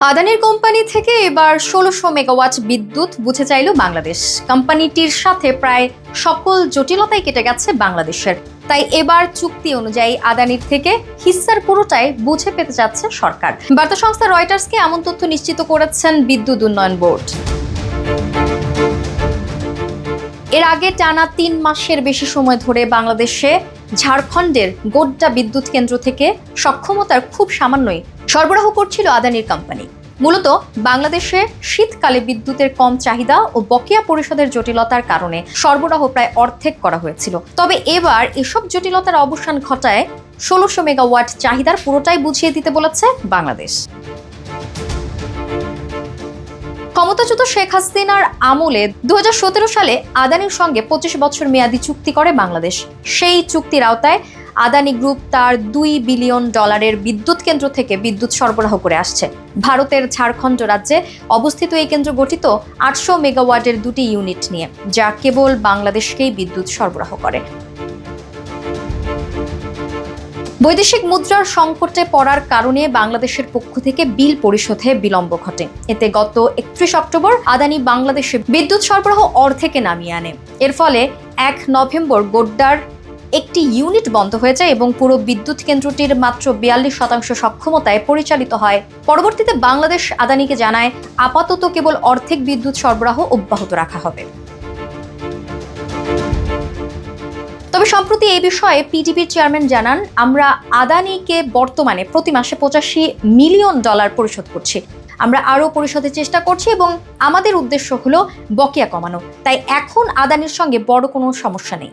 আদানির company থেকে এবার ১৬০০ megawatt বিদ্যুৎ বুঝে চাইল বাংলাদেশ। কোম্পানিটির সাথে প্রায় সকল জটিলতাই কেটে গেছে বাংলাদেশের। তাই এবার চুক্তি অনুযায়ী আদানির থেকে হিস্সার পুরোটাই বুঝে পেতে যাচ্ছে সরকার। বার্তা সংস্থা রয়টার্সকে এমন তথ্য নিশ্চিত করেছেন বিদ্যুৎ উন্নয়ন বোর্ড। এর আগে টানা ৩ মাসের বেশি সময় ধরে বাংলাদেশে ঝাড়খণ্ডের গোড্ডা বিদ্যুৎ কেন্দ্র থেকে সক্ষমতার খুব সামান্যই সরবরাহ করছিল আদানির কোম্পানি। মূলত বাংলাদেশে শীতকালে বিদ্যুতের কম চাহিদা ও বকেয়া পরিশোধের জটিলতার কারণে সরবরাহ প্রায় অর্ধেক করা হয়েছিল। তবে এবার এসব জটিলতার অবসান ঘটায় ১৬০০ মেগাওয়াট চাহিদার পুরোটাই বুঝিয়ে দিতে বলেছে বাংলাদেশ। ক্ষমতাচ্যুত শেখ হাসিনার আমলে ২০১৭ সালে আদানির সঙ্গে ২৫ বছর মেয়াদী চুক্তি করে বাংলাদেশ। সেই চুক্তির আওতায় আদানি গ্রুপ তার $২ বিলিয়ন বিদ্যুৎ কেন্দ্র থেকে বিদ্যুৎ সরবরাহ করে আসছে। ভারতের ঝাড়খণ্ড রাজ্যে অবস্থিত এই কেন্দ্র গঠিত ৮০০ মেগাওয়াটের ২টি ইউনিট নিয়ে, যা কেবল বাংলাদেশকেই বিদ্যুৎ সরবরাহ করে। বৈদেশিক মুদ্রার সংকটে পড়ার কারণে বাংলাদেশের পক্ষ থেকে বিল পরিশোধে বিলম্ব ঘটে। এতে গত ৩১ অক্টোবর আদানি বাংলাদেশে বিদ্যুৎ সরবরাহ অর্ধেকে নামিয়ে আনে। এর ফলে ১ নভেম্বর গোড্ডার একটি ইউনিট বন্ধ হয়ে যায় এবং পুরো বিদ্যুৎ কেন্দ্রটির মাত্র ৪২% সক্ষমতায় পরিচালিত হয়। পরবর্তীতে বাংলাদেশ আদানিকে জানায় আপাতত কেবল অর্ধেক বিদ্যুৎ সরবরাহ অব্যাহত রাখা হবে। তবে সম্প্রতি এই বিষয়ে পিডিবির চেয়ারম্যান জানান, আমরা আদানিকে বর্তমানে প্রতি মাসে $৮৫ মিলিয়ন পরিশোধ করছি। আমরা আরও পরিশোধের চেষ্টা করছি এবং আমাদের উদ্দেশ্য হলো বকেয়া কমানো। তাই এখন আদানির সঙ্গে বড় কোনো সমস্যা নেই।